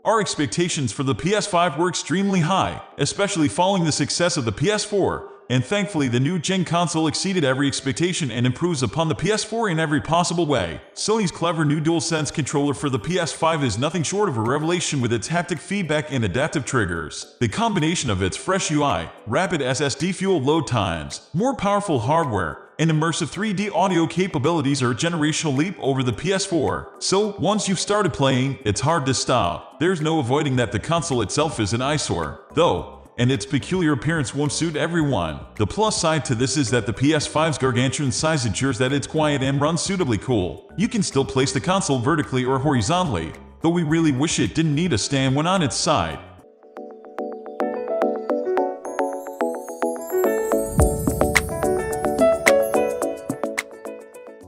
Our expectations for the PS5 were extremely high, especially following the success of the PS4, and thankfully the new gen console exceeded every expectation and improves upon the PS4 in every possible way. Sony's clever new DualSense controller for the PS5 is nothing short of a revelation with its haptic feedback and adaptive triggers. The combination of its fresh UI, rapid SSD fuel load times, more powerful hardware, and immersive 3D audio capabilities are a generational leap over the PS4. So, once you've started playing, it's hard to stop. There's no avoiding that the console itself is an eyesore, though, and its peculiar appearance won't suit everyone. The plus side to this is that the PS5's gargantuan size ensures that it's quiet and runs suitably cool. You can still place the console vertically or horizontally, though we really wish it didn't need a stand when on its side.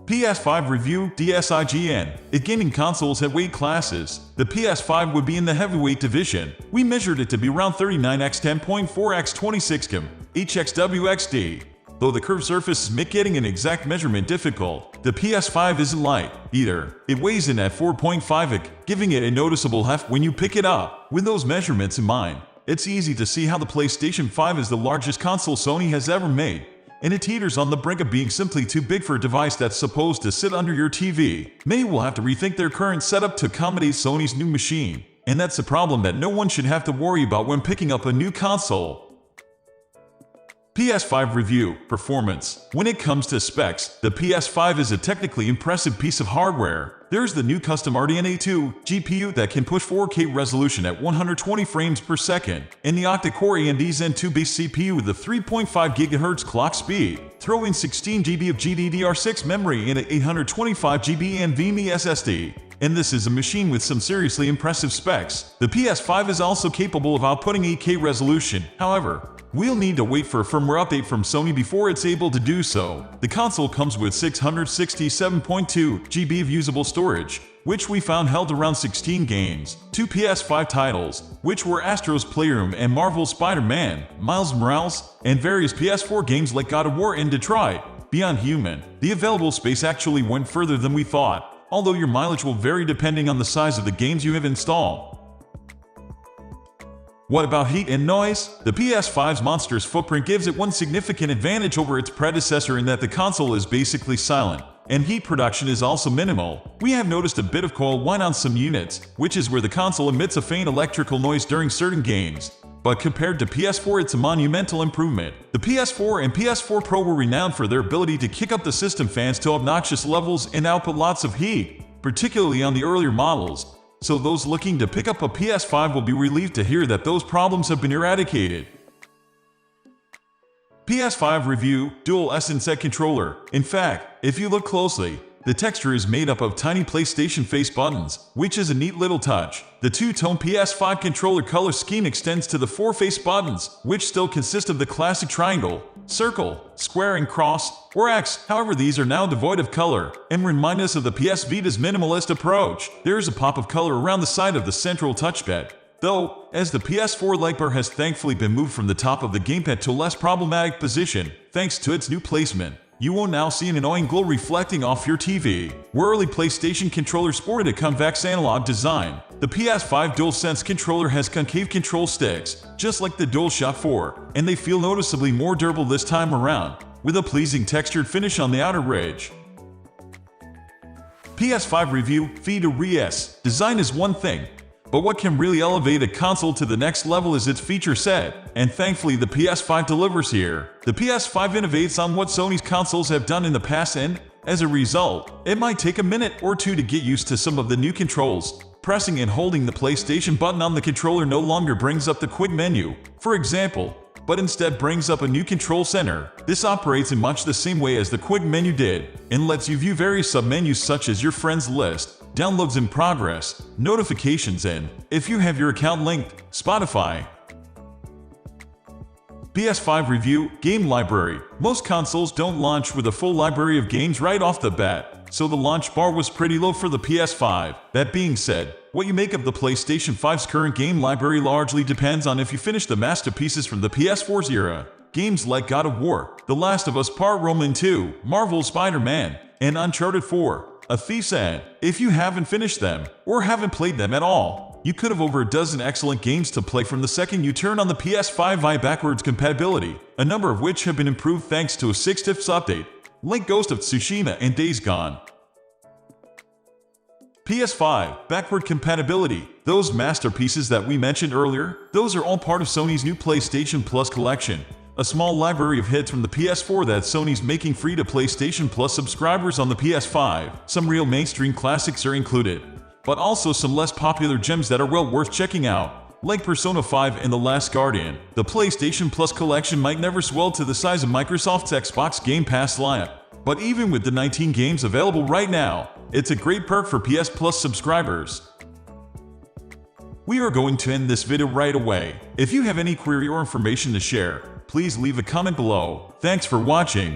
PS5 Review DSIGN. If gaming consoles had weight classes, the PS5 would be in the heavyweight division. We measured it to be around 39x10.4x26 HXWXD. Though the curved surface make getting an exact measurement difficult, the PS5 isn't light either. It weighs in at 4.5 giving it a noticeable heft when you pick it up. With those measurements in mind, it's easy to see how the PlayStation 5 is the largest console Sony has ever made, and it teeters on the brink of being simply too big for a device that's supposed to sit under your TV. Many will have to rethink their current setup to accommodate Sony's new machine, and that's a problem that no one should have to worry about when picking up a new console. PS5 Review Performance. When it comes to specs, the PS5 is a technically impressive piece of hardware. There's the new custom RDNA 2 GPU that can push 4K resolution at 120 frames per second, and the octa-core AMD Zen 2 base CPU with a 3.5 GHz clock speed. Throw in 16 GB of GDDR6 memory and an 825 GB NVMe SSD, and this is a machine with some seriously impressive specs. The PS5 is also capable of outputting 8K resolution. However, we'll need to wait for a firmware update from Sony before it's able to do so. The console comes with 667.2 GB of usable storage, which we found held around 16 games, 2 PS5 titles, which were Astro's Playroom and Marvel's Spider-Man, Miles Morales, and various PS4 games like God of War and Detroit: Beyond Human. The available space actually went further than we thought, although your mileage will vary depending on the size of the games you have installed. What about heat and noise? The PS5's monstrous footprint gives it one significant advantage over its predecessor in that the console is basically silent, and heat production is also minimal. We have noticed a bit of coil whine on some units, which is where the console emits a faint electrical noise during certain games. But compared to PS4, it's a monumental improvement. The PS4 and PS4 Pro were renowned for their ability to kick up the system fans to obnoxious levels and output lots of heat, particularly on the earlier models. So those looking to pick up a PS5 will be relieved to hear that those problems have been eradicated. PS5 Review DualSense Controller. In fact, if you look closely, the texture is made up of tiny PlayStation face buttons, which is a neat little touch. The two-tone PS5 controller color scheme extends to the 4 face buttons, which still consist of the classic triangle, circle, square and cross, or X. However, these are now devoid of color, and remind us of the PS Vita's minimalist approach. There is a pop of color around the side of the central touchpad, though, as the PS4 light bar has thankfully been moved from the top of the gamepad to a less problematic position, thanks to its new placement. You will now see an annoying glow reflecting off your TV. Where early PlayStation controllers sported a convex analog design, the PS5 DualSense controller has concave control sticks, just like the DualShock 4, and they feel noticeably more durable this time around, with a pleasing textured finish on the outer ridge. PS5 Review Features. Design is one thing, but what can really elevate a console to the next level is its feature set, and thankfully the PS5 delivers here. The PS5 innovates on what Sony's consoles have done in the past, and, as a result, it might take a minute or two to get used to some of the new controls. Pressing and holding the PlayStation button on the controller no longer brings up the quick menu, for example, but instead brings up a new control center. This operates in much the same way as the quick menu did, and lets you view various submenus such as your friends list, downloads in progress, notifications, and, if you have your account linked, Spotify. PS5 Review Game Library. Most consoles don't launch with a full library of games right off the bat, so the launch bar was pretty low for the PS5. That being said, what you make of the PlayStation 5's current game library largely depends on if you finish the masterpieces from the PS4's era. Games like God of War, The Last of Us Part Roman 2, Marvel's Spider-Man, and Uncharted 4, A Thief's End. If you haven't finished them, or haven't played them at all, You could have over a dozen excellent games to play from the second you turn on the PS5i backwards compatibility, a number of which have been improved thanks to a 6th update, like Ghost of Tsushima and Days Gone. PS5 backward compatibility. Those masterpieces that we mentioned earlier, those are all part of Sony's new PlayStation Plus collection, a small library of hits from the PS4 that Sony's making free to PlayStation Plus subscribers on the PS5. Some real mainstream classics are included, but also some less popular gems that are well worth checking out, like Persona 5 and The Last Guardian. The PlayStation Plus collection might never swell to the size of Microsoft's Xbox Game Pass lineup, but even with the 19 games available right now, it's a great perk for PS Plus subscribers. We are going to end this video right away. If you have any query or information to share, please leave a comment below. Thanks for watching.